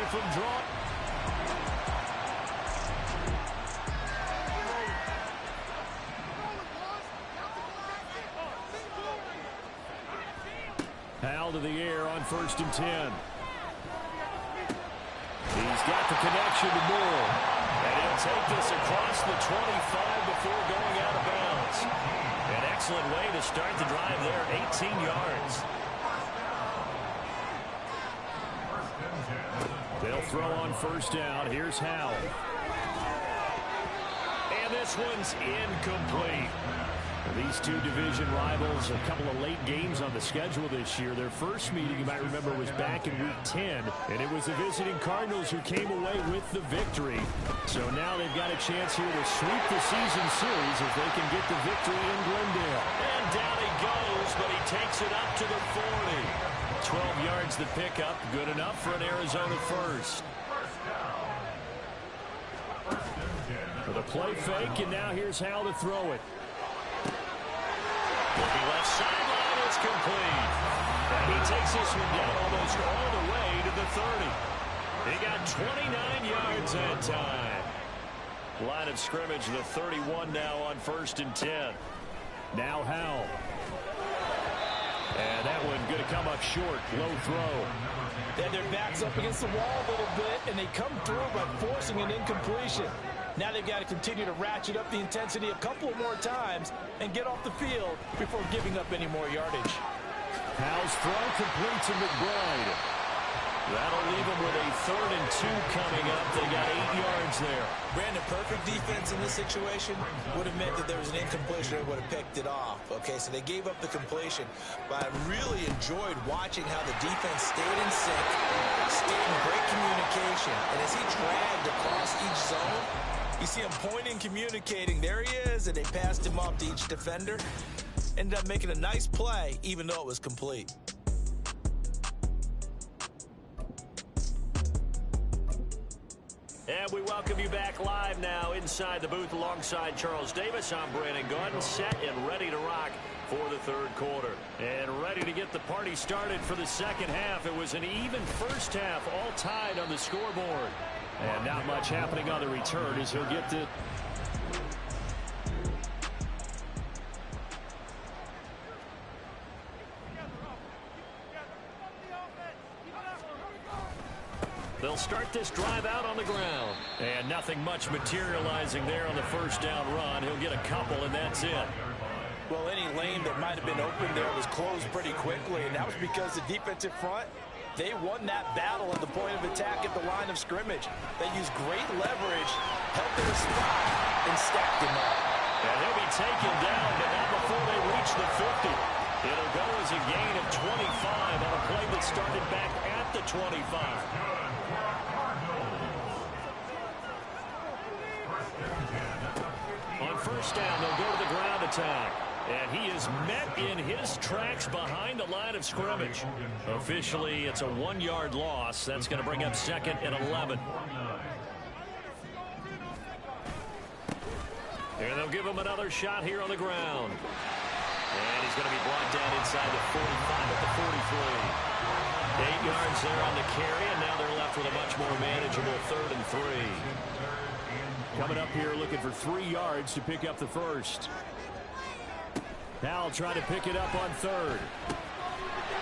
from draw. Howell to the air on 1st and 10. He's got the connection to Moore. And he'll take this across the 25 before going out of bounds. An excellent way to start the drive there, 18 yards. They'll throw on 1st down. Here's Howell. And this one's incomplete. These two division rivals, a couple of late games on the schedule this year. Their first meeting, you might remember, was back in Week 10, and it was the visiting Cardinals who came away with the victory. So now they've got a chance here to sweep the season series if they can get the victory in Glendale. And down he goes, but he takes it up to the 40. 12 yards the pickup, good enough for an Arizona first. For the play fake, and now here's Howell to throw it. Looking left sideline, it's complete. And he takes this one down almost all the way to the 30. He got 29 yards that time. Line of scrimmage, the 31 now on 1st and 10. Now Howell. And that one going to come up short, low throw. And their backs up against the wall a little bit, and they come through by forcing an incompletion. Now they've got to continue to ratchet up the intensity a couple more times and get off the field before giving up any more yardage. Howell's throw complete to McBride. That'll leave them with a 3rd and 2 coming up. They got 8 yards there. Brandon, perfect defense in this situation would have meant that there was an incompletion and would have picked it off. Okay, so they gave up the completion, but I really enjoyed watching how the defense stayed in sync, stayed in great communication, and as he dragged across each zone, you see him pointing, communicating. There he is, and they passed him off to each defender. Ended up making a nice play, even though it was complete. And we welcome you back live now inside the booth alongside Charles Davis. I'm Brandon Gordon, set and ready to rock for the 3rd quarter. And ready to get the party started for the 2nd half. It was an even first half, all tied on the scoreboard. And not much happening on the return as he'll get to... They'll start this drive out on the ground. And nothing much materializing there on the 1st down run. He'll get a couple, and that's it. Well, any lane that might have been open there was closed pretty quickly, and that was because the defensive front, they won that battle at the point of attack at the line of scrimmage. They used great leverage, held their spot, and stacked him up. And he'll be taken down, but not before they reach the 50. It'll go as a gain of 25 on a play that started back at the 25. On 1st down, they'll go to the ground attack. And he is met in his tracks behind the line of scrimmage. Officially, it's a 1-yard loss. That's going to bring up 2nd and 11. And they'll give him another shot here on the ground. And he's going to be brought down inside the 45 at the 43. 8 yards there on the carry, and now they're left with a much more manageable 3rd and 3. Coming up here looking for 3 yards to pick up the first. Howell trying to pick it up on 3rd.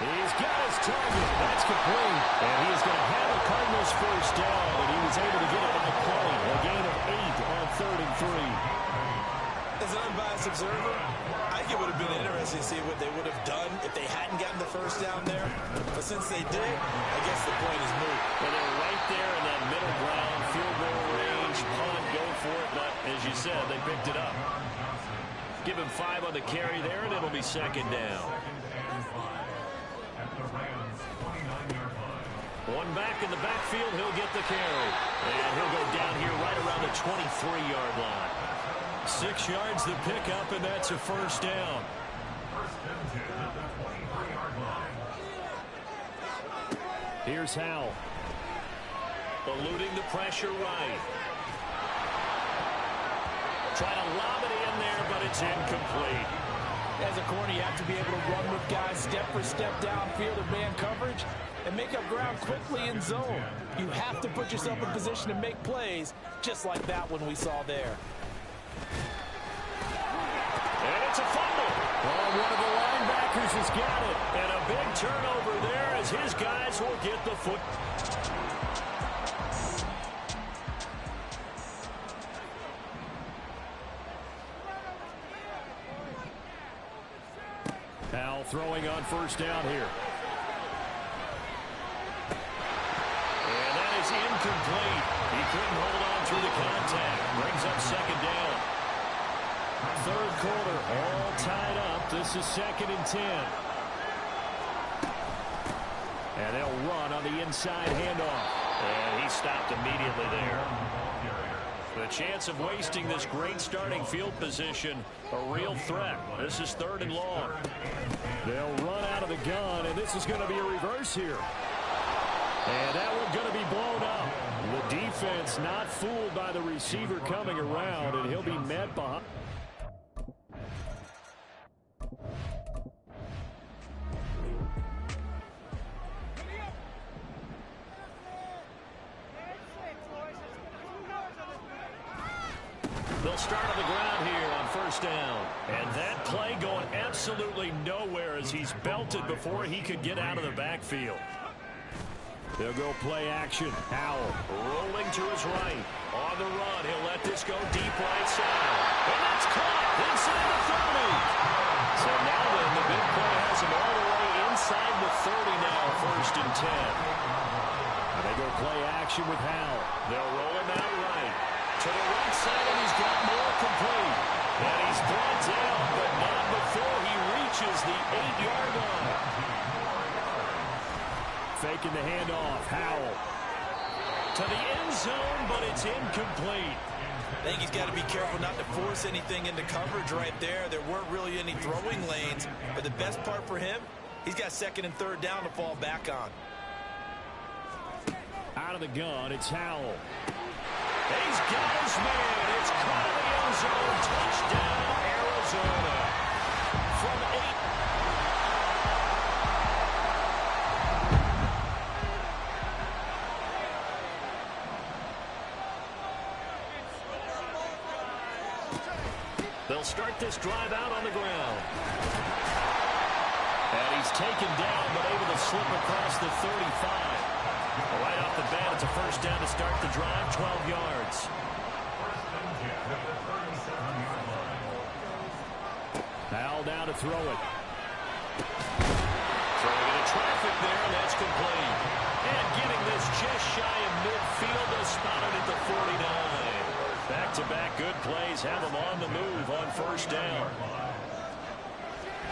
He's got his target. That's complete. And he is going to have a Cardinals first down, and he was able to get it by play. A gain of 8 on 3rd and 3. As an unbiased observer, I think it would have been interesting to see what they would have done if they hadn't gotten the first down there. But since they did, I guess the point is moot. Well, they're right there in that middle ground, field goal range, punt, go for it. But as you said, they picked it up. Give him 5 on the carry there, and it'll be 2nd down. One back in the backfield, he'll get the carry. And he'll go down here right around the 23-yard line. 6 yards the pickup, and that's a first down. Here's Howell. Eluding the pressure right. Trying to lob it in there, but it's incomplete. As a corner, you have to be able to run with guys step for step downfield in man coverage and make up ground quickly in zone. You have to put yourself in position to make plays, just like that one we saw there. And it's a fumble. Well, one of the linebackers has got it. And a big turnover there as his guys will get the foot. Now throwing on first down here. And that is incomplete. He couldn't hold on through the contact. Brings up second down. Third quarter, all tied up. This is 2nd and 10. And they'll run on the inside handoff. And he stopped immediately there. The chance of wasting this great starting field position, a real threat. This is 3rd and long. They'll run out of the gun, and this is going to be a reverse here. And that one's going to be blown up. The defense not fooled by the receiver coming around, and he'll be met behind. They'll start on the ground here on first down. And that play going absolutely nowhere as he's belted before he could get out of the backfield. They'll go play action. Howell rolling to his right. On the run, he'll let this go deep right side. And that's caught inside the 30. So now then, the big play has him all the way inside the 30 now, 1st and 10. And they go play action with Howell. They'll roll him out right. To the right side, and he's got more complete. And he's brought down, but not before he reaches the 8-yard line. Faking the handoff, Howell. To the end zone, but it's incomplete. I think he's got to be careful not to force anything into coverage right there. There weren't really any throwing lanes, but the best part for him, he's got 2nd and 3rd down to fall back on. Out of the gun, it's Howell. He's got his man. It's caught in the end zone. Touchdown, Arizona. From 8. They'll start this drive out on the ground. And he's taken down, but able to slip across the 35. Right off the bat, it's a first down to start the drive, 12 yards. Howell down to throw it. Throwing into traffic there, and that's complete. And getting this just shy of midfield, they'll spot it at the 49. Back-to-back good plays have him on the move on first down.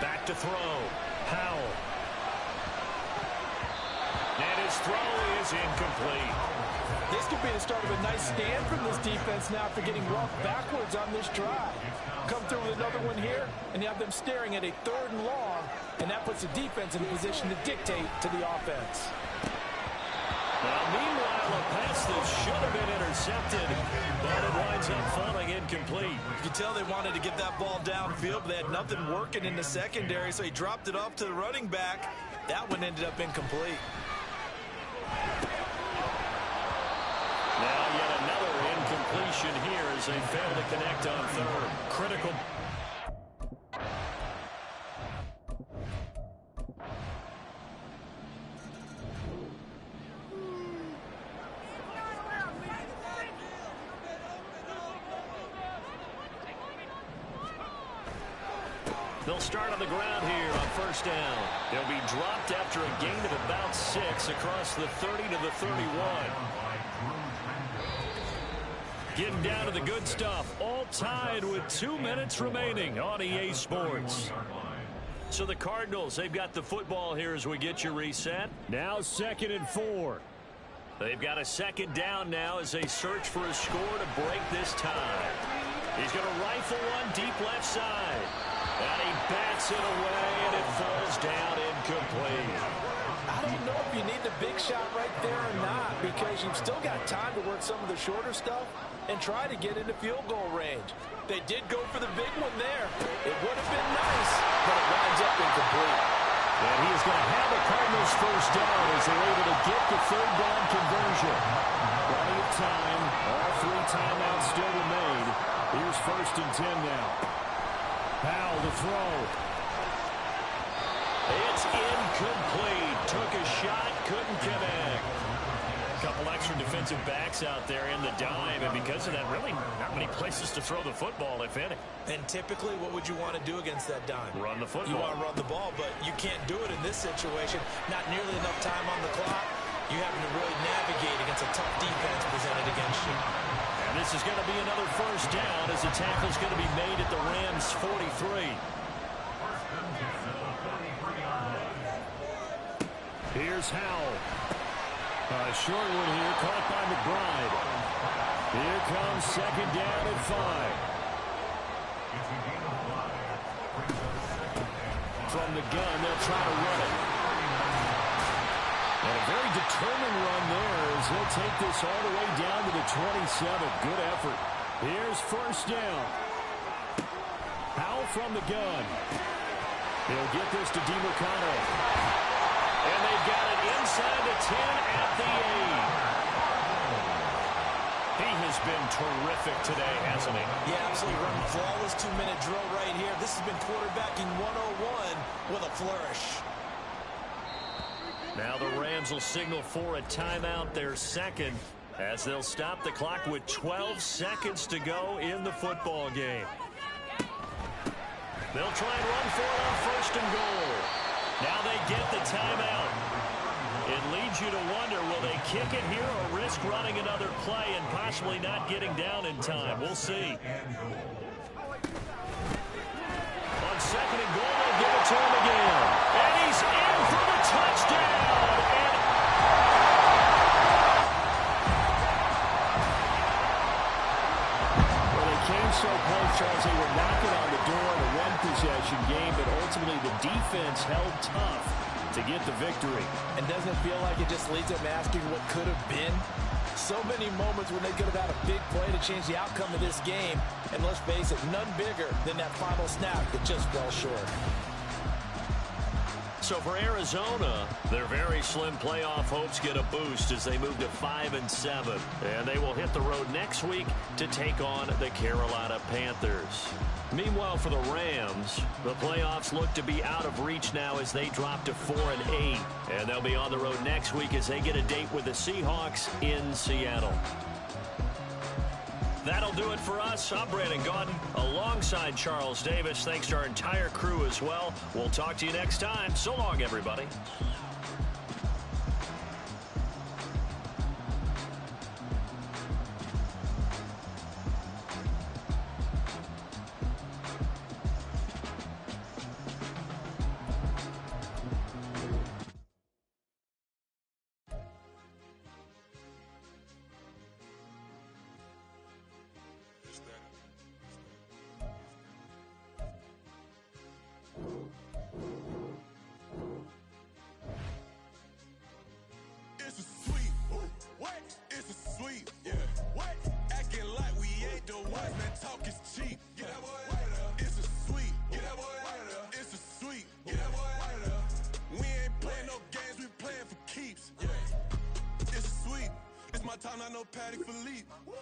Back to throw. Howell. And his throw is incomplete. This could be the start of a nice stand from this defense now after getting roughed backwards on this drive. Come through with another one here, and you have them staring at a 3rd and long, and that puts the defense in a position to dictate to the offense. Now, meanwhile, a pass that should have been intercepted, but it winds up falling incomplete. You can tell they wanted to get that ball downfield, but they had nothing working in the secondary, so he dropped it off to the running back. That one ended up incomplete. Now yet another incompletion here as they fail to connect on 3rd. Critical. They'll start on the ground here on first down. They'll be dropped after a gain of about 6 across the 30 to the 31. Getting down to the good stuff. All tied with 2 minutes remaining on EA Sports. So the Cardinals, they've got the football here as we get you reset. Now 2nd and 4. They've got a 2nd down now as they search for a score to break this tie. He's going to rifle one deep left side. And he bats it away, and it falls down incomplete. I don't know if you need the big shot right there or not, because you've still got time to work some of the shorter stuff and try to get into field goal range. They did go for the big one there. It would have been nice, but it winds up incomplete. And he is going to have the Cardinals first down as they're able to get the third down conversion. Plenty of time. All three timeouts still remain. Here's 1st and 10 now. Powell to throw. It's incomplete. Took a shot, couldn't connect. A couple extra defensive backs out there in the dime, and because of that, really not many places to throw the football, if any. And typically, what would you want to do against that dime? Run the football. You want to run the ball, but you can't do it in this situation. Not nearly enough time on the clock. You having to really navigate against a tough defense presented against you. And this is going to be another first down as the tackle is going to be made at the Rams' 43. Here's Howell. A short one here, caught by McBride. Here comes 2nd down and 5. From the gun, they'll try to run it. And a very determined run there as he'll take this all the way down to the 27. Good effort. Here's 1st down. Howell from the gun. He'll get this to DeMarcano. And they've got it inside the 10 at the 8. He has been terrific today, hasn't he? Yeah, absolutely. Running flawless 2-minute drill right here. This has been quarterbacking 101 with a flourish. Now the Rams will signal for a timeout, their second, as they'll stop the clock with 12 seconds to go in the football game. They'll try and run for it on 1st and goal. Now they get the timeout. It leads you to wonder, will they kick it here or risk running another play and possibly not getting down in time? We'll see. On 2nd and goal, they'll give it to him again. And he's in for the touchdown. Well, they came so close, Charles. They were knocking on the door in a one-possession game, but ultimately the defense held tough to get the victory. And doesn't it feel like it just leads them asking what could have been? So many moments when they could have had a big play to change the outcome of this game. And let's face it, none bigger than that final snap that just fell short. So for Arizona, their very slim playoff hopes get a boost as they move to 5-7. And they will hit the road next week to take on the Carolina Panthers. Meanwhile, for the Rams, the playoffs look to be out of reach now as they drop to 4-8. And they'll be on the road next week as they get a date with the Seahawks in Seattle. That'll do it for us. I'm Brandon Gaudin alongside Charles Davis. Thanks to our entire crew as well. We'll talk to you next time. So long, everybody.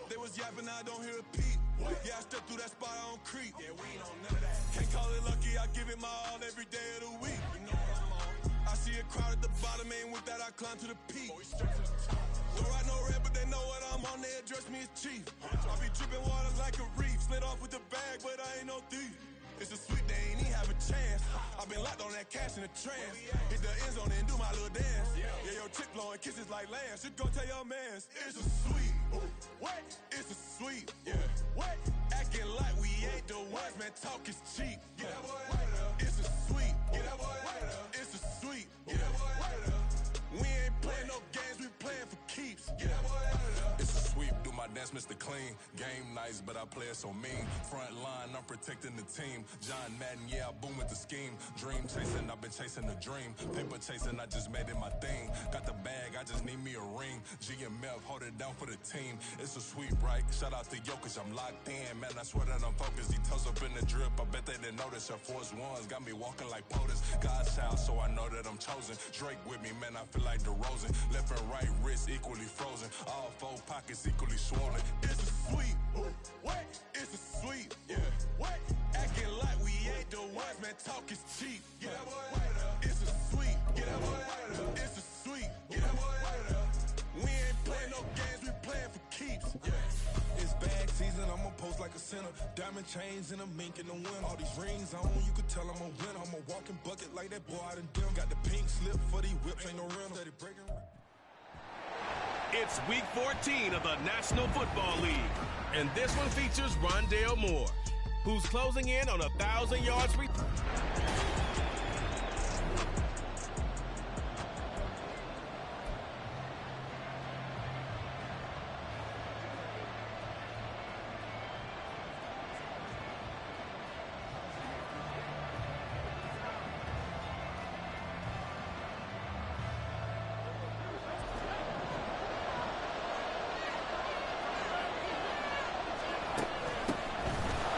They was yapping, I don't hear a peep. Yeah, I stepped through that spot, I don't creep. Yeah, we ain't on none of that. Can't call it lucky, I give it my all every day of the week. You know what I'm on. I see a crowd at the bottom, and with that I climb to the peak. Don't write no red, but they know what I'm on, they address me as chief. I be dripping water like a reef, slid off with the bag, but I ain't no thief. It's a sweet, they ain't even have a chance. I've been locked on that cash in a trance. Hit the end zone and do my little dance. Yeah, your chick blowing kisses like Lance. You go tell your mans. It's a sweet. What? It's a sweet. Yeah. What? Acting like we ain't the ones, man. Talk is cheap. Yeah. It's a sweet. It's a sweet. Yeah. We ain't playing no games, we playing for keeps. Yeah. It's a sweep. Do my my dance, Mr. Clean. Game nice, but I play it so mean. Front line, I'm protecting the team. John Madden, yeah, I boom with the scheme. Dream chasing, I've been chasing the dream. Paper chasing, I just made it my thing. Got the bag, I just need me a ring. GMF, hold it down for the team. It's a sweep, right? Shout out to Jokic, I'm locked in. Man, I swear that I'm focused. He toes up in the drip, I bet they didn't notice. Your force ones got me walking like POTUS. God's child, so I know that I'm chosen. Drake with me, man, I feel like DeRozan. Left and right wrist equally frozen. All four pockets equally swollen. It's a sweep. What? It's a sweep. Yeah. What? Acting like we ain't the ones, man. Talk is cheap. Get that boy out of there. It's a sweep. Get that boy out of there. It's a sweep. Get that boy out of there. We ain't playing no games, we playing for keeps. Yeah. It's bag season, I'ma post like a sinner. Diamond chains and a mink in the wind. All these rings on, you could tell I'm a winner. I'm a walking bucket like that boy out in dim. Got the pink slip for these whips, ain't no rental. Steady breaking. It's Week 14 of the National Football League, and this one features Rondale Moore, who's closing in on 1,000 yards.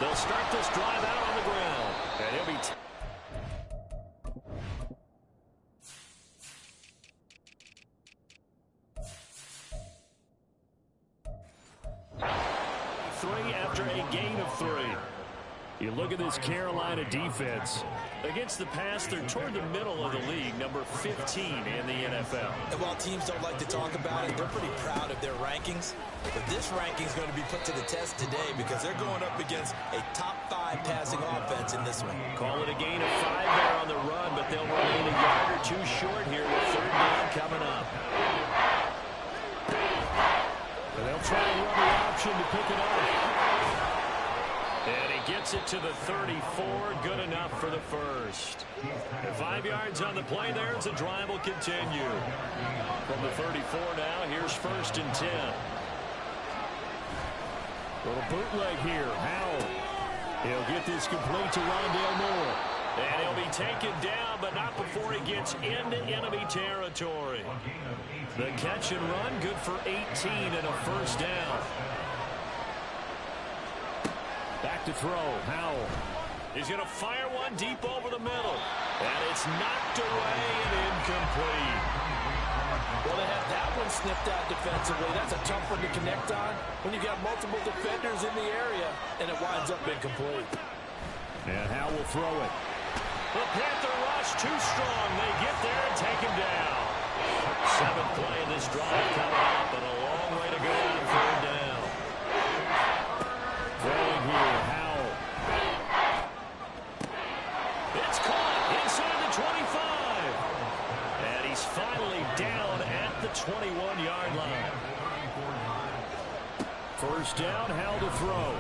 They'll start this drive out on the ground, and he'll be 3 after a gain of 3. You look at this Carolina defense. Against the pass, they're toward the middle of the league, number 15 in the NFL. And while teams don't like to talk about it, they're pretty proud of their rankings. But this ranking is going to be put to the test today because they're going up against a top 5 passing offense in this one. Call it a gain of 5 there on the run, but they'll remain a yard or 2 short here with 3rd down coming up. And they'll try and run the option to pick it up. And he gets it to the 34, good enough for the first. And 5 yards on the play there as the drive will continue. From the 34 now, here's 1st and 10. Little bootleg here, Howell. He'll get this complete to Rondale Moore. And he'll be taken down, but not before he gets into enemy territory. The catch and run, good for 18 and a 1st down. Back to throw, Howell. He's going to fire one deep over the middle. And it's knocked away and incomplete. Well, they have that one sniffed out defensively. That's a tough one to connect on when you got multiple defenders in the area, and it winds up incomplete. And Howell will throw it. The Panther rush too strong. They get there and take him down. 7th play of this drive coming up, and a long way to go on 3rd down. Throwing here, Howell. It's caught inside the 25. And he's finally down at the 21-yard line. 1st down, Howell to throw.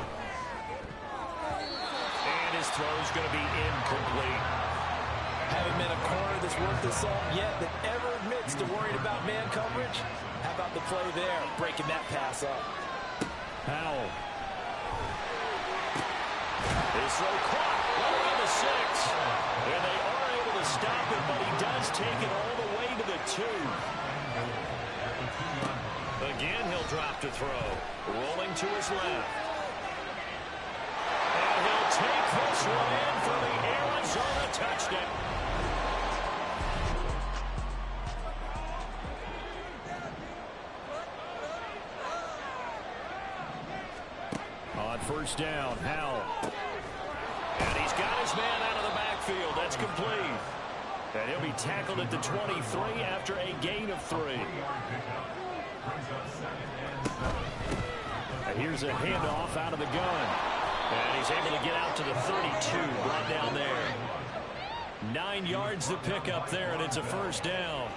And his throw's going to be incomplete. Haven't been a corner that's worth the salt yet that ever admits to worrying about man coverage. How about the play there, breaking that pass up? Howell. His throw caught right around the 6. And they are able to stop it, but he does take it all the way to the 2. Again, he'll drop to throw. Rolling to his left. And he'll take this one in for the Arizona touchdown. On 1st down, Howell. And he's got his man out of the backfield. That's complete. And he'll be tackled at the 23 after a gain of 3. And here's a handoff out of the gun. And he's able to get out to the 32, brought down there. 9 yards to pick up there, and it's a 1st down.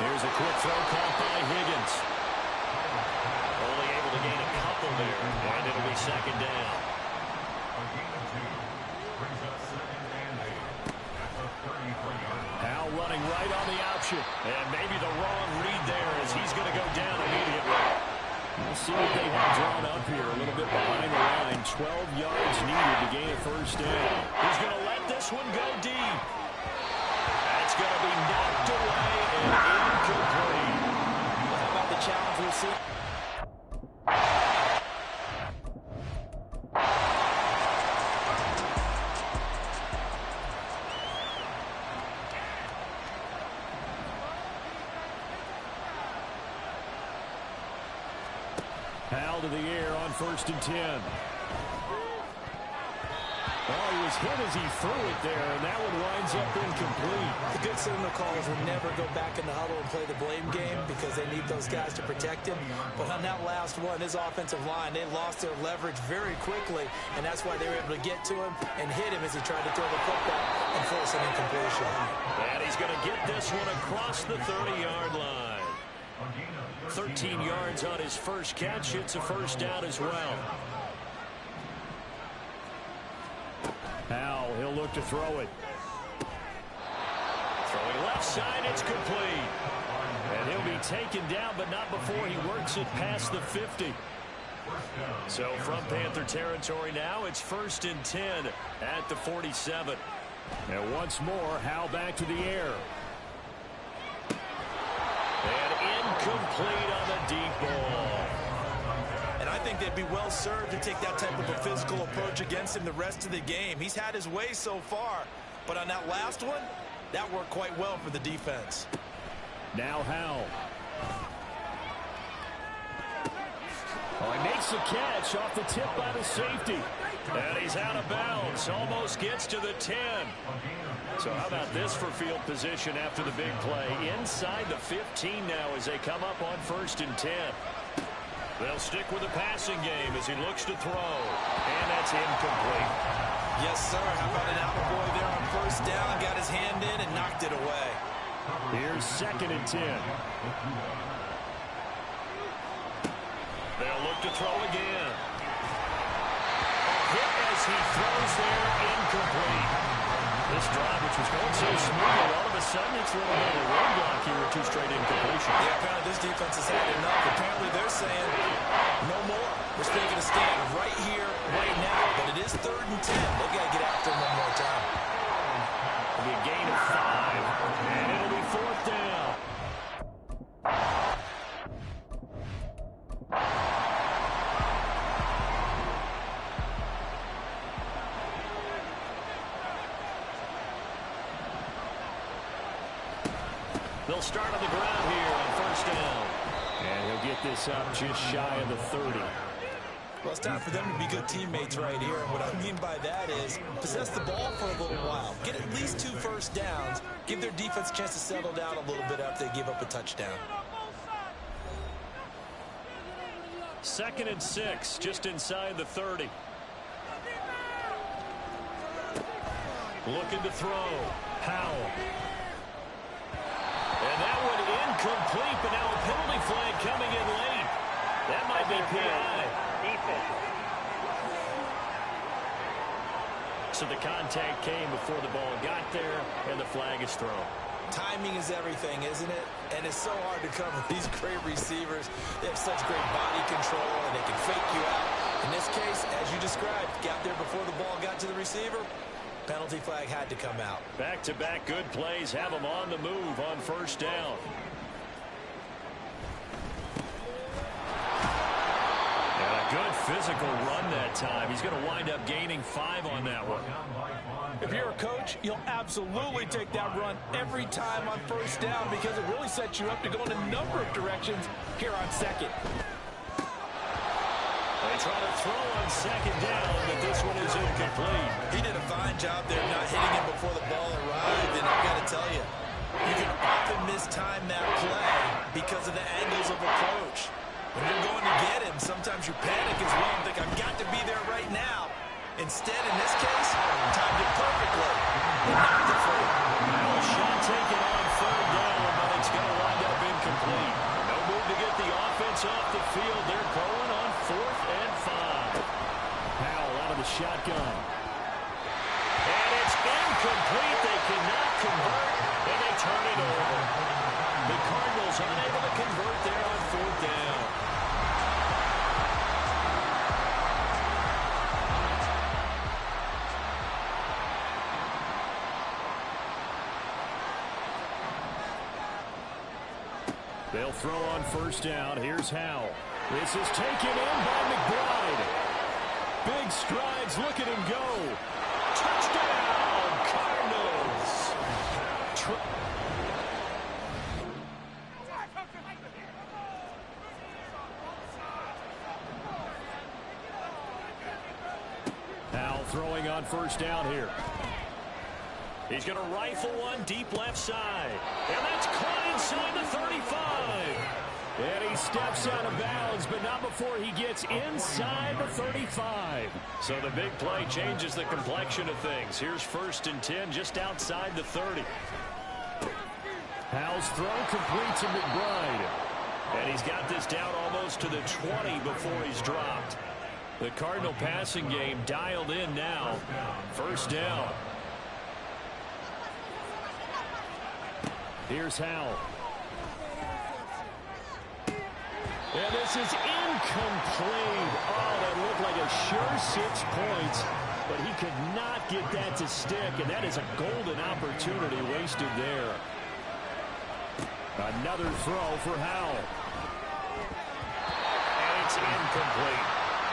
Here's a quick throw caught by Higgins. Only able to gain a couple there, and it'll be 2nd down. Howell running right on the option. And maybe the wrong read there as he's going to go down immediately. We'll see what they have drawn up here. A little bit behind the line. 12 yards needed to gain a first down. He's going to let this one go deep. That's going to be knocked away and incomplete. How about the challenge we'll see? Hal to the air on 1st and 10. Oh, he was hit as he threw it there, and that one winds up incomplete. The good signal callers will never go back in the huddle and play the blame game because they need those guys to protect him. But on that last one, his offensive line, they lost their leverage very quickly, and that's why they were able to get to him and hit him as he tried to throw the football and force an incompletion. And he's going to get this one across the 30-yard line. 13 yards on his first catch. It's a first down as well. Hal, he'll look to throw it. Throwing left side, it's complete. And he'll be taken down, but not before he works it past the 50. So from Panther territory now, it's 1st and 10 at the 47. And once more, Hal back to the air. And incomplete on the deep ball. And I think they'd be well served to take that type of a physical approach against him the rest of the game. He's had his way so far, but on that last one, that worked quite well for the defense. Now Hal. Oh, he makes the catch off the tip by the safety. And he's out of bounds. Almost gets to the 10. So how about this for field position after the big play? Inside the 15 now as they come up on 1st and 10. They'll stick with the passing game as he looks to throw. And that's incomplete. Yes, sir. How about an attaboy there on 1st down? Got his hand in and knocked it away. Here's 2nd and 10. They'll look to throw again. A hit as he throws there, incomplete. This drive, which was going so smoothly, all of a sudden it's a little bit of a roadblock here with 2 straight incompletions. Yeah, apparently this defense has had enough. Apparently they're saying no more. We're taking a stand right here, right now. But it is 3rd and 10. They got to get after him one more time. It'll be a gain of 5, and it'll be 4th down. They'll start on the ground here on 1st down. And he'll get this up just shy of the 30. Well, it's time for them to be good teammates right here. And what I mean by that is possess the ball for a little while. Get at least 2 first downs. Give their defense a chance to settle down a little bit after they give up a touchdown. 2nd and 6, just inside the 30. Looking to throw. Powell. And that one incomplete, but now a penalty flag coming in late. That might be PI. So the contact came before the ball got there, and the flag is thrown. Timing is everything, isn't it? And it's so hard to cover these great receivers. They have such great body control, and they can fake you out. In this case, as you described, got there before the ball got to the receiver. Penalty flag had to come out. Back-to-back good plays have them on the move on 1st down. And a good physical run that time. He's going to wind up gaining 5 on that one. If you're a coach, you'll absolutely take that run every time on 1st down because it really sets you up to go in a number of directions here on 2nd. They try to throw on 2nd down, but this one is incomplete. He did a fine job there not hitting him before the ball arrived, and I've got to tell you, you can often mistime that play because of the angles of approach. When you're going to get him, sometimes you panic as well and think, I've got to be there right now. Instead, in this case, timed it perfectly. Not the free. Now a shot taken on 3rd down, but it's going to wind up incomplete. No move to get the offense off the field. They're going on 4th and 5. Powell out of the shotgun. And it's incomplete. They cannot convert, and they turn They'll throw on first down. Here's Howell. This is taken in by McBride. Big strides. Look at him go. Touchdown, Cardinals. Howell throwing on first down here. He's going to rifle one deep left side. And that's caught inside the 35. And he steps out of bounds, but not before he gets inside the 35. So the big play changes the complexion of things. Here's 1st and 10 just outside the 30. Howell's throw complete to McBride. And he's got this down almost to the 20 before he's dropped. The Cardinal passing game dialed in now. First down. Here's Howell. And this is incomplete. Oh, that looked like a sure 6 points, but he could not get that to stick, and that is a golden opportunity wasted there. Another throw for Howell. And it's incomplete.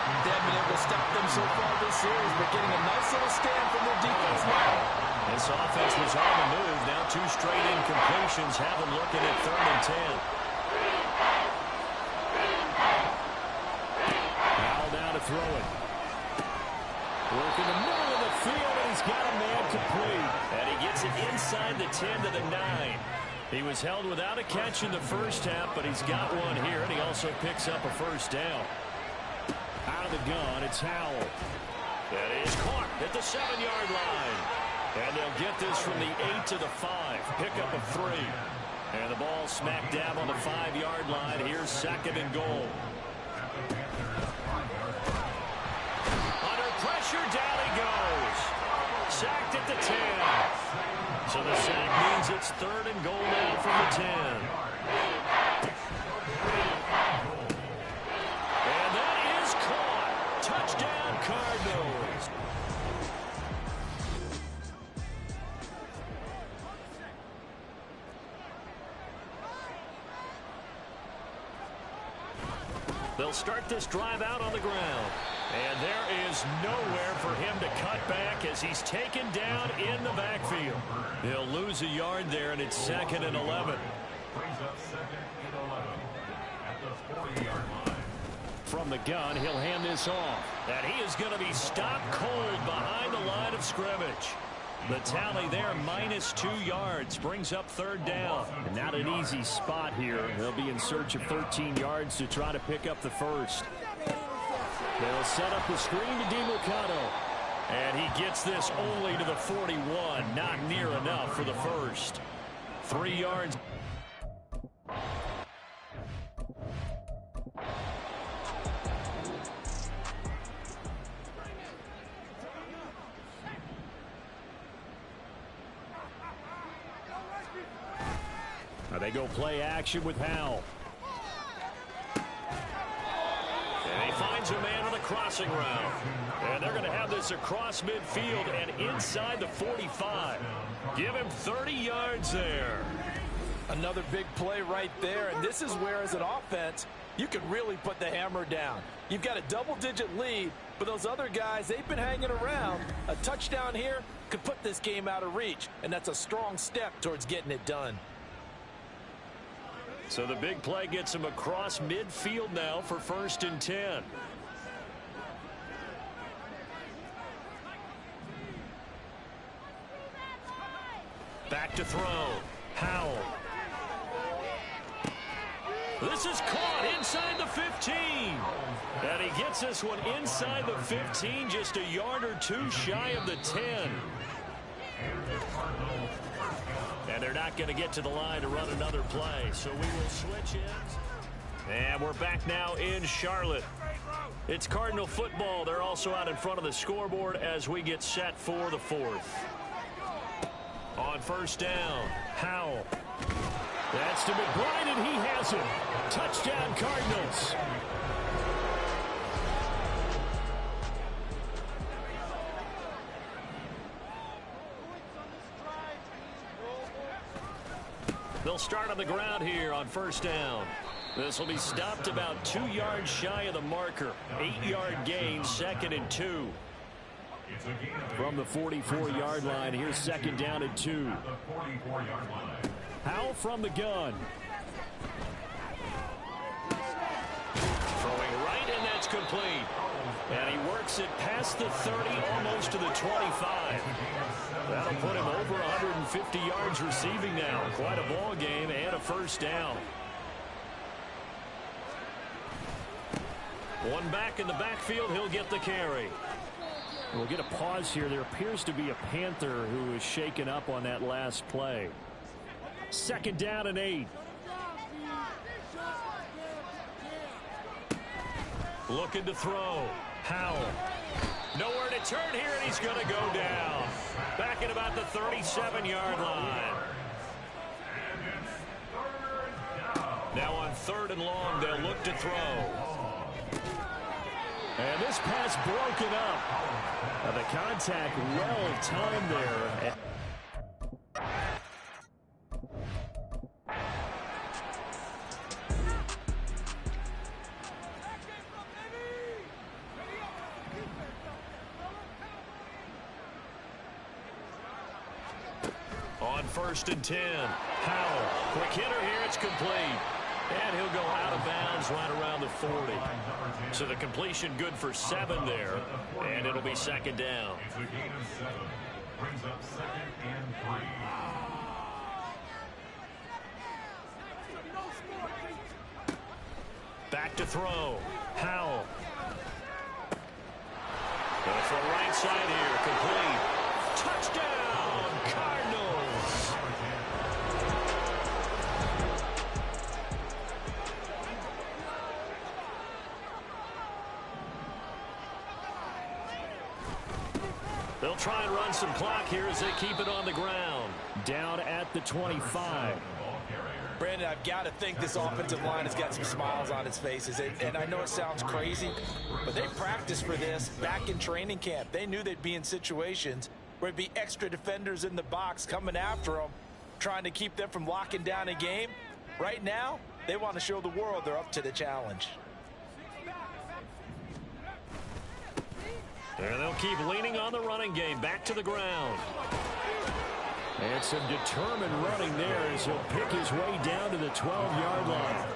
They haven't been able to stop them so far this series, but getting a nice little stand from their defense now. This offense was on the move. Now 2 straight incompletions have them looking at 3rd and 10. Howell down to throw it. Work in the middle of the field, and he's got a man complete. And he gets it inside the 10 to the 9. He was held without a catch in the first half, but he's got one here, and he also picks up a first down. Out of the gun, it's Howell. That is caught at the 7-yard line. And they'll get this from the 8 to the 5. Pick up a 3. And the ball smack dab on the 5-yard line. Here's 2nd and goal. Under pressure, down he goes. Sacked at the 10. So the sack means it's 3rd and goal now from the 10. And that is caught. Touchdown, Cardinals. They'll start this drive out on the ground. And there is nowhere for him to cut back as he's taken down in the backfield. He'll lose a yard there, and it's 2nd and 11. From the gun, he'll hand this off. And he is going to be stopped cold behind the line of scrimmage. The tally there, -2 yards, brings up 3rd down. And not an easy spot here. They'll be in search of 13 yards to try to pick up the first. They'll set up the screen to DeMarcado. And he gets this only to the 41. Not near enough for the first. 3 yards. Now they go play action with Howell. And he finds a man on the crossing route. And they're going to have this across midfield and inside the 45. Give him 30 yards there. Another big play right there, and this is where, as an offense, you can really put the hammer down. You've got a double-digit lead, but those other guys, they've been hanging around. A touchdown here could put this game out of reach, and that's a strong step towards getting it done. So the big play gets him across midfield now for 1st and 10. Back to throw. Howell. This is caught inside the 15. And he gets this one inside the 15, just a yard or 2 shy of the 10. And they're not going to get to the line to run another play, so we will switch in. And we're back now in Charlotte. It's Cardinal football. They're also out in front of the scoreboard as we get set for the 4th. On 1st down, Howell. That's to McBride, and he has it. Touchdown, Cardinals. They'll start on the ground here on first down. This will be stopped about 2 yards shy of the marker. 8-yard gain, 2nd and 2. From the 44-yard line, here's 2nd down and 2. Howell from the gun. Throwing right, and that's complete. And he works it past the 30, almost to the 25. That'll put him over 150 yards receiving now. Quite a ball game and a first down. One back in the backfield, he'll get the carry. We'll get a pause here. There appears to be a Panther who is shaken up on that last play. 2nd down and 8. Looking to throw. Howell. Nowhere to turn here, and he's going to go down. Back at about the 37-yard line. Now on 3rd and long, they'll look to throw. And this pass broken up. The contact well timed there. On 1st and 10, Howell. Quick hitter here, it's complete. And he'll go out of bounds right around the 40. So the completion good for 7 there. And it'll be 2nd down. It's a gain of 7. Brings up 2nd and 3. Back to throw. Howell. Going for the right side here. Complete. Touchdown, Cardinals. They'll try and run some clock here as they keep it on the ground. Down at the 25. Brandon, I've got to think this offensive line has got some smiles on its faces. And I know it sounds crazy, but they practiced for this back in training camp. They knew they'd be in situations where there'd be extra defenders in the box coming after them, trying to keep them from locking down a game. Right now, they want to show the world they're up to the challenge. And they'll keep leaning on the running game. Back to the ground. And some determined running there as he'll pick his way down to the 12-yard line.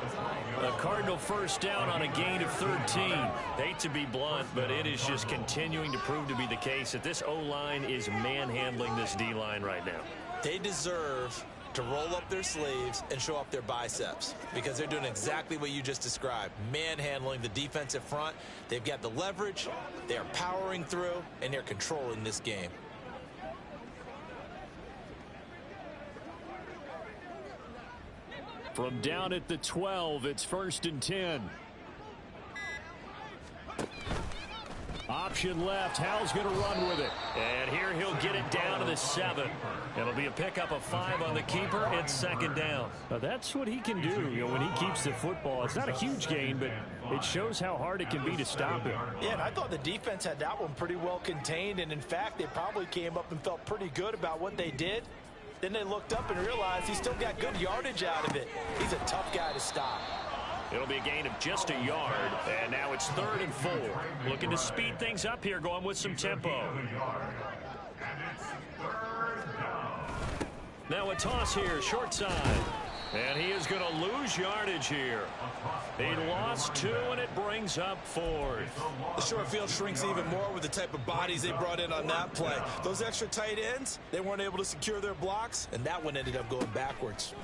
A Cardinal first down on a gain of 13. Hate to be blunt, but it is just continuing to prove to be the case that this O-line is manhandling this D-line right now. They deserve to roll up their sleeves and show up their biceps because they're doing exactly what you just described, manhandling the defensive front. They've got the leverage, they're powering through, and they're controlling this game. From down at the 12, it's 1st and 10. Option left. Howell's going to run with it. And here he'll get it down to the 7. It'll be a pickup of 5 on the keeper. It's 2nd down. Now that's what he can do, when he keeps the football. It's not a huge gain, but it shows how hard it can be to stop him. Yeah, and I thought the defense had that one pretty well contained. And, in fact, they probably came up and felt pretty good about what they did. Then they looked up and realized he still got good yardage out of it. He's a tough guy to stop. It'll be a gain of just a yard, and now it's 3rd and 4. Looking to speed things up here, going with some tempo. Now a toss here, short side. And he is going to lose yardage here. He lost 2, and it brings up 4th. The short field shrinks even more with the type of bodies they brought in on that play. Those extra tight ends, they weren't able to secure their blocks, and that one ended up going backwards.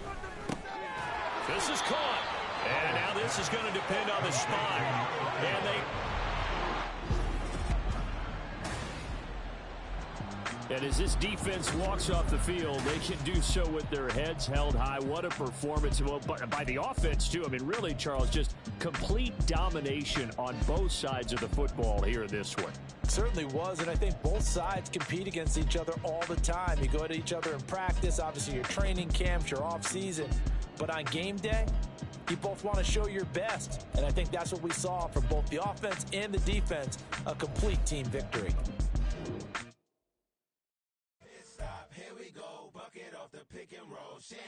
This is caught. And now this is going to depend on the spot. And And as this defense walks off the field, they can do so with their heads held high. What a performance. Well, by the offense, too. I mean, really, Charles, just complete domination on both sides of the football here this one. Certainly was, and I think both sides compete against each other all the time. You go to each other in practice, obviously your training camps, your off-season. But on game day, you both want to show your best. And I think that's what we saw from both the offense and the defense, a complete team victory. Stop, here we go, bucket off the pick and roll. motion.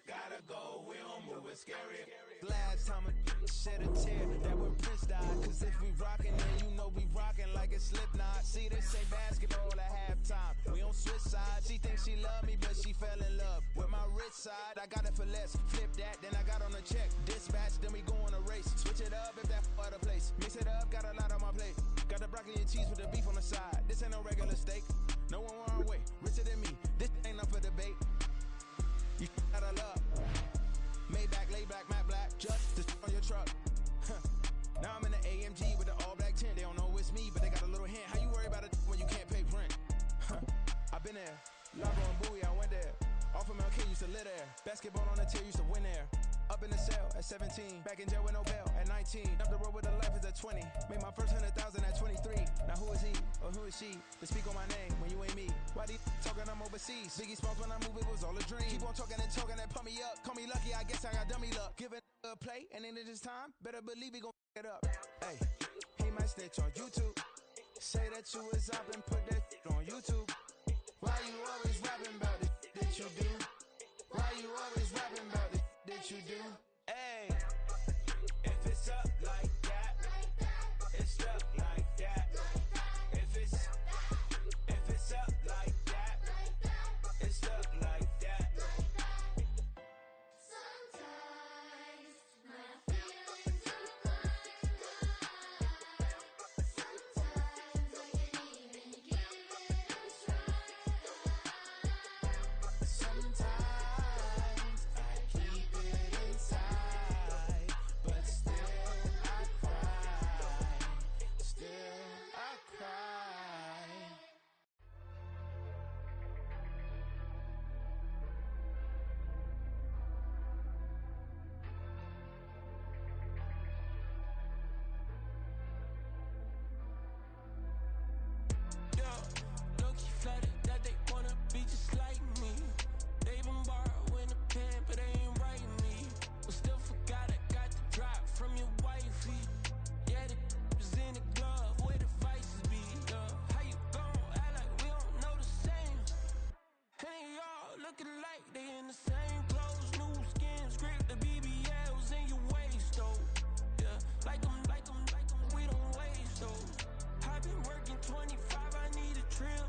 Gotta go, we don't move it scary. Last time a shed a tear, that when Prince died. Cause if we rockin' then you know we rockin' like a Slipknot. See, this ain't basketball at halftime. We on switch sides. She thinks she love me, but she fell in love with my rich side. I got it for less. Flip that, then I got on a check. Dispatch, then we go on a race. Switch it up if that other place. Mix it up, got a lot on my plate. Got the broccoli and cheese with the beef on the side. This ain't no regular steak. No one on our way, richer than me. This ain't up for debate. You out of love. Maybach, lay back, matte black. Just to on your truck. Now I'm in the AMG with the all black tint. They don't know it's me, but they got a little hint. How you worry about it when you can't pay rent? I've been there. Lava and Bowie, I went there. Off of MLK, used to live there. Basketball on the tier, used to win there. Up in the cell at 17. Back in jail with no bail at 19. Up the road with the life is at 20. Made my first 100,000 at 23. Now who is he or who is she to speak on my name when you ain't me? Why they talking I'm overseas? Biggie Smalls when I move, it was all a dream. Keep on talking and talking and pump me up. Call me lucky, I guess I got dummy luck. Give it a play and then it's time. Better believe we gon' it up. Hey, he might snitch on YouTube. Say that you was up and put that on YouTube. Why you always rapping about it that you do? Why you always rapping about it that you do? Hey, if it's up like that, it's up like that. If it's up like that, it's up like that. Sometimes my feelings are flying high. Sometimes I can't even give it a try. Sometimes I keep it inside, but still I cry. Still I cry. Yeah, low-key flattered that they wanna be just like me. They been borrowing a pen, but they ain't writing me. But still forgot I got the drop from your wifey. Yeah, the was in the glove where the vices be. Yeah, how you gon' act like we don't know the same? And they all looking like they in the same clothes, new skins, grip the BBLs in your waist, though. Yeah, like them, we don't waste, though. I've been working 25, I need a trip.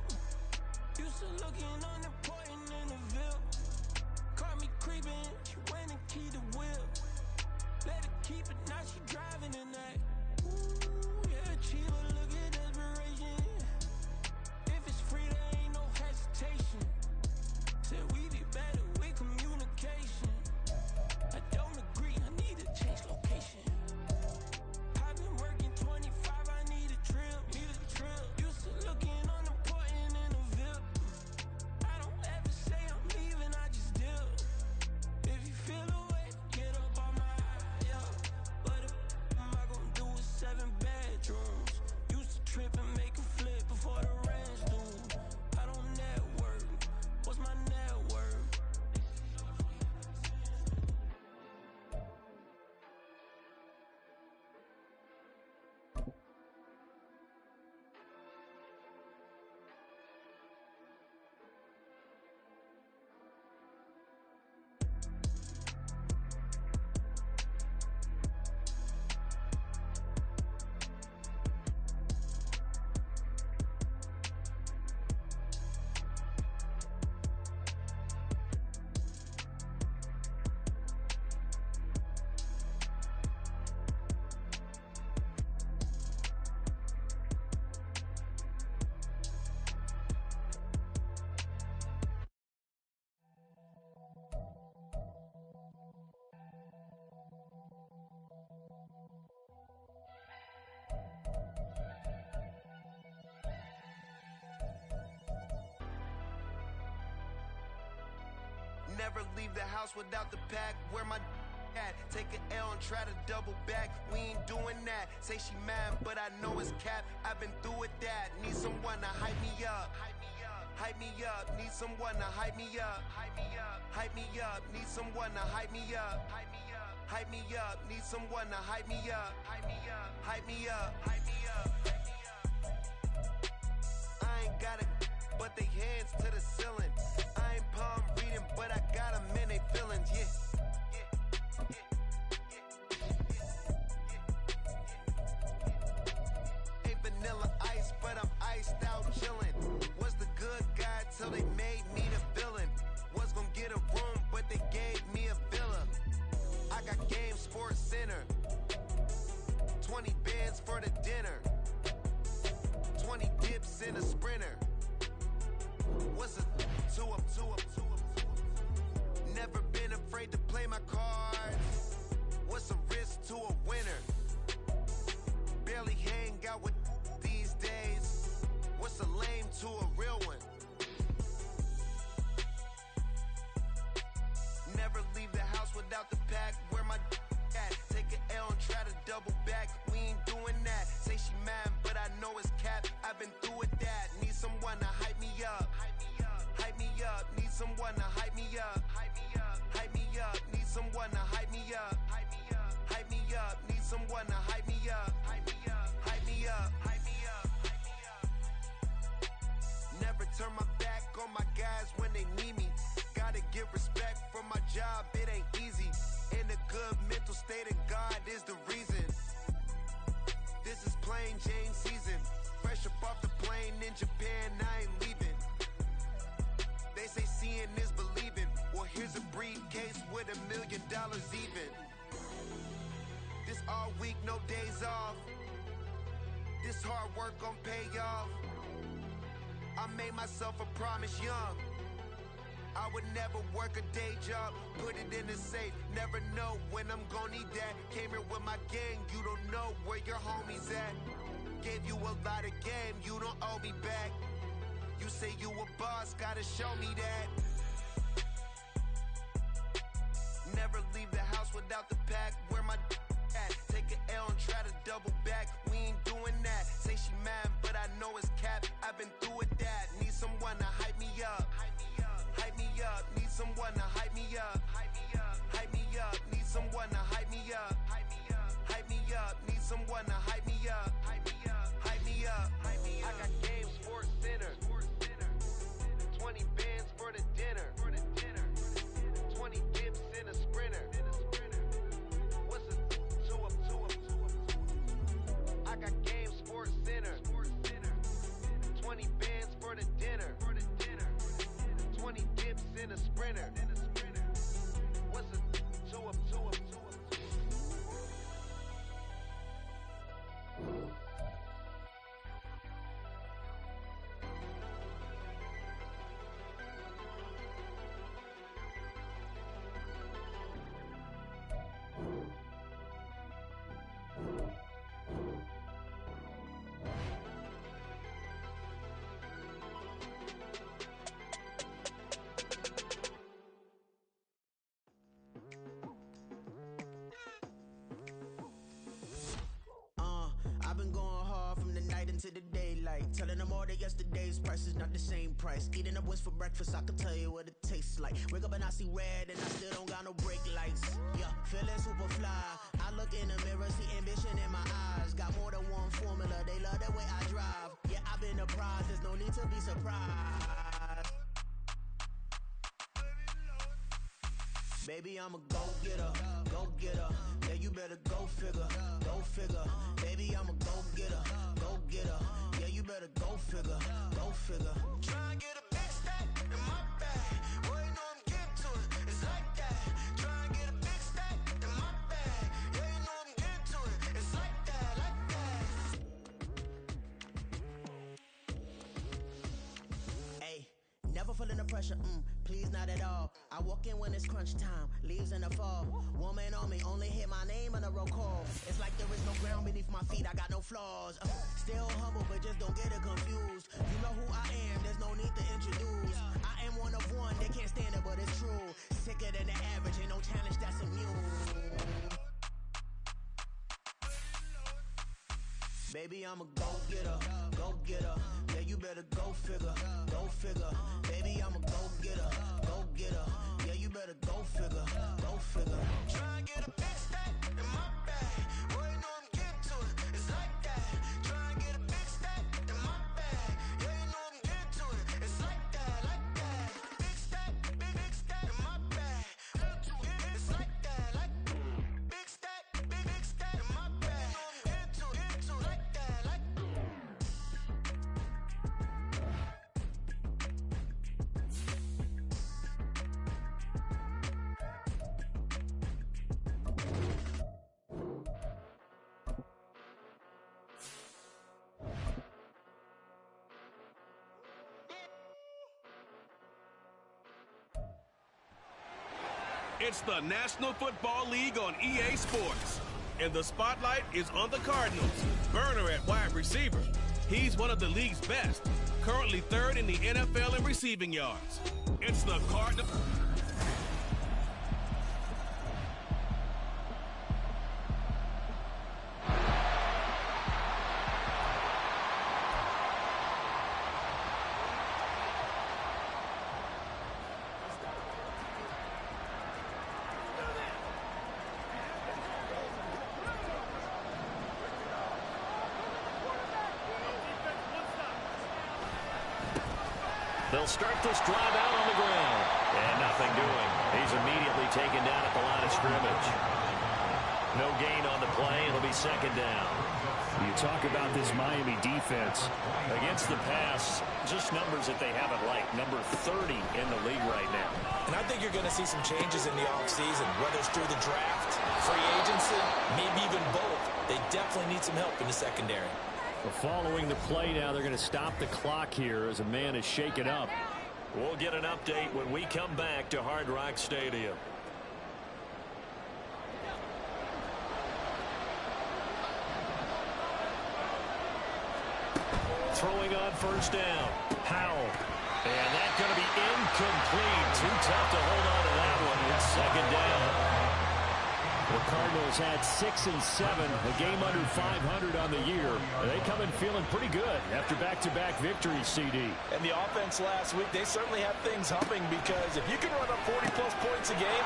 Used to looking unimportant in the Ville. Caught me creeping, she went and keyed the wheel. Let her keep it, now she driving in that. Ooh, yeah, Chiba, look at desperation. If it's free, there ain't no hesitation. Said we be better with communication. I don't agree, I need to change location. I've been working 25, I need a trip. Used to looking unimportant in the Ville. I don't ever say I'm leaving, I just deal. If you feel away, get up on my yeah. What am I gonna do with 7 bedrooms? Used to trip and make a flip before the rent's due. I don't network. What's my net worth? Never leave the house without the pack. Where my at? Take an L and try to double back. We ain't doing that. Say she mad, but I know it's cap. I've been through with that. Need someone to hype me up. Hype me up. Need someone to hype me up. Hype me up. Need someone to hype me up. Hype me up. Need someone to hype me up. Hype me up. I ain't got it, but they hands to the ceiling. I ain't palm reading, but I got 'em in know it's cap. I've been through with that. Need someone to hype me up. Hype me up. Need someone to hype me up. Hype me up. Need someone to hype me up. Hype me up. Need someone to hype me up. Hype me up. Hype me up. Hype me up. Never turn my back on my guys when they need me. Gotta give respect for my job, it ain't easy. In a good mental state of God is the reason. This is plain Jane season. Fresh up off the plane in Japan, I ain't leaving. They say seeing is believing. Well, here's a briefcase with $1 million even. This all week, no days off. This hard work gon' pay off. I made myself a promise young. I would never work a day job, put it in the safe. Never know when I'm gon' need that. Came here with my gang, you don't know where your homies at. Gave you a lot of game, you don't owe me back. You say you a boss, gotta show me that. Never leave the house without the pack, where my at. Take an L and try to double back, we ain't doing that. Say she mad, but I know it's cap. I've been through with that. Need someone to hype me up. Hype me up, need someone to hype me up. Hype me up, need someone to hype me up. Hype me up, need someone to hype me up. Hype me up, hype me up. I got Game Sports Center. 20 bands for the dinner. 20 dips in a sprinter. What's a 2 up? I got Game Sports Center. 20 bands for the dinner. 20 dips in a sprinter. What's a 2 up? I've been going hard from the night into the daylight. Telling them all that yesterday's price is not the same price. Eating up wings for breakfast, I can tell you what it tastes like. Wake up and I see red and I still don't got no brake lights. Yeah, feeling super fly. I look in the mirror, see ambition in my eyes. Got more than one formula, they love the way I drive. Yeah, I've been apprised, there's no need to be surprised. Baby, I'm a go-getter, go-getter. Yeah, you better go figure, go figure. Baby, I'm a go-getter, go-getter. Yeah, you better go figure, go figure. Try and get a big stack in my bag. Boy, you know I'm getting to it, it's like that. Try and get a big stack in my bag. Yeah, you know I'm getting to it, it's like that, like that. Hey, never feeling the pressure, please not at all. I walk in when it's crunch time, leaves in the fall. Woman on me, only hit my name on a roll call. It's like there is no ground beneath my feet, I got no flaws. Still humble, but just don't get it confused. You know who I am, there's no need to introduce. I am one of one, they can't stand it, but it's true. Sicker than the average, ain't no challenge that's immune. Baby, I'm a go-getter, go-getter. Yeah, you better go figure, go figure. Baby, I'm a go-getter, go-getter. Yeah, you better go figure, go figure. Try and get a big stack in my bag. Boy, you know I'm getting to it, it's like that. Try and get a big stack in my bag. Yeah, you know I'm getting to it, it's like that, like that. Big stack in my bag. It's like that, like big stack in my bag. Into like that, like. It's the National Football League on EA Sports. And the spotlight is on the Cardinals. Burner at wide receiver. He's one of the league's best. Currently third in the NFL in receiving yards. It's the Cardinals. They'll start this drive out on the ground. And nothing doing. He's immediately taken down at the line of scrimmage. No gain on the play. It'll be second down. You talk about this Miami defense. Against the pass, just numbers that they haven't liked. Number 30 in the league right now. And I think you're going to see some changes in the offseason, whether it's through the draft, free agency, maybe even both. They definitely need some help in the secondary. Well, following the play now, they're going to stop the clock here as a man is shaken up. We'll get an update when we come back to Hard Rock Stadium. Throwing on first down. Howell. And that's going to be incomplete. Too tough to hold on to that one. It's second down. The Cardinals had 6 and 7, a game under 500 on the year. They come in feeling pretty good after back-to-back victories, CD. And the offense last week, they certainly have things humming because if you can run up 40-plus points a game,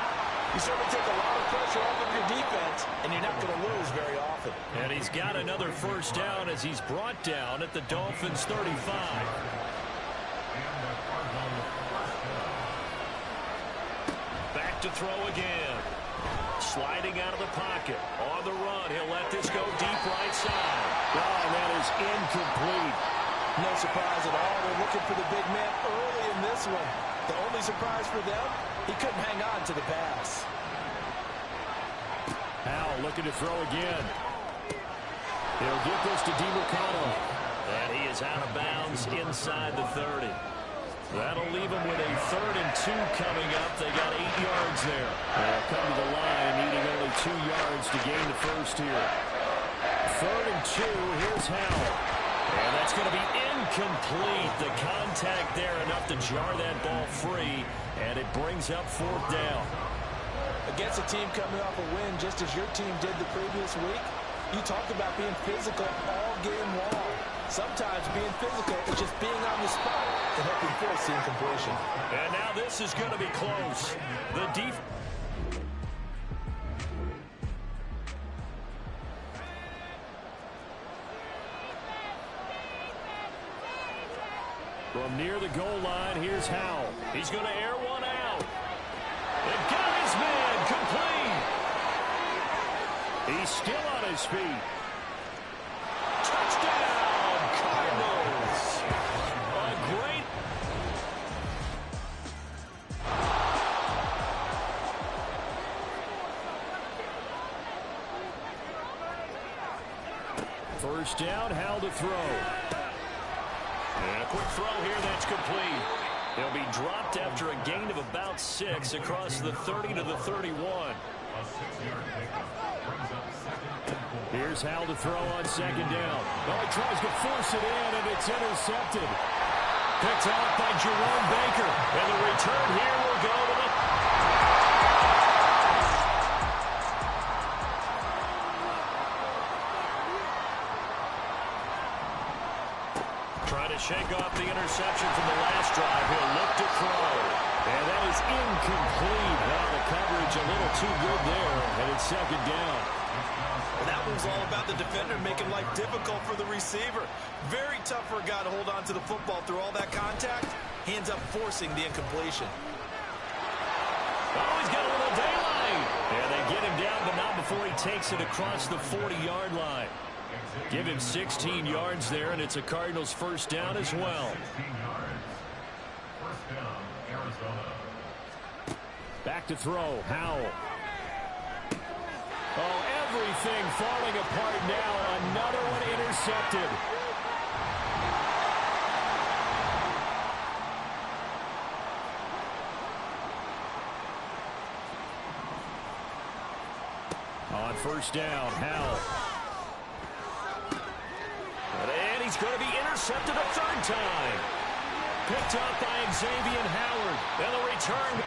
you certainly take a lot of pressure off of your defense, and you're not going to lose very often. And he's got another first down as he's brought down at the Dolphins' 35. Back to throw again. Sliding out of the pocket. On the run. He'll let this go deep right side. Oh, that is incomplete. No surprise at all. They're looking for the big man early in this one. The only surprise for them, he couldn't hang on to the pass. Howell looking to throw again. He'll get this to DiMercado. And he is out of bounds inside the 30. That'll leave him with a 3rd and 2 coming up. They got 8 yards there. They'll come to the line, needing only 2 yards to gain the first here. 3rd and 2, here's Howell. And that's going to be incomplete. The contact there enough to jar that ball free, and it brings up 4th down. Against a team coming off a win, just as your team did the previous week, you talked about being physical all game long. Sometimes being physical is just being on the spot to help you force the incompletion. And now this is going to be close. The defense. From near the goal line, here's Howell. He's going to air one out. And got his man complete. He's still on his feet. Touchdown, Cardinals. A great. First down, Howell to throw. And a quick throw here that's complete. He'll be dropped after a gain of about 6 across the 30 to the 31. Here's Howell to throw on second down. Oh, he tries to force it in, and it's intercepted. Picked off by Jerome Baker. And the return here will go to the... Trying to shake off the interception from the last drive. He'll look to throw. And that is incomplete. Well, the coverage a little too good there, and it's second down. And that one's all about the defender making life difficult for the receiver. Very tough for a guy to hold on to the football through all that contact. Hands up forcing the incompletion. Oh, he's got a little daylight. And they get him down, but not before he takes it across the 40-yard line. Give him 16 yards there, and it's a Cardinals first down as well. Back to throw, Howell. Oh, everything falling apart now. Another one intercepted. On first down, Howell. And he's going to be intercepted a 3rd time. Picked up by Xavier Howard. And the return.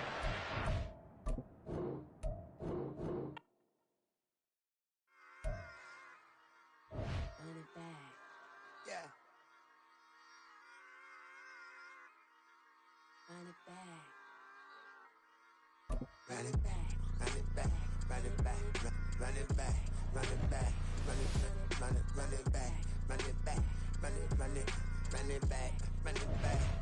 Run it back.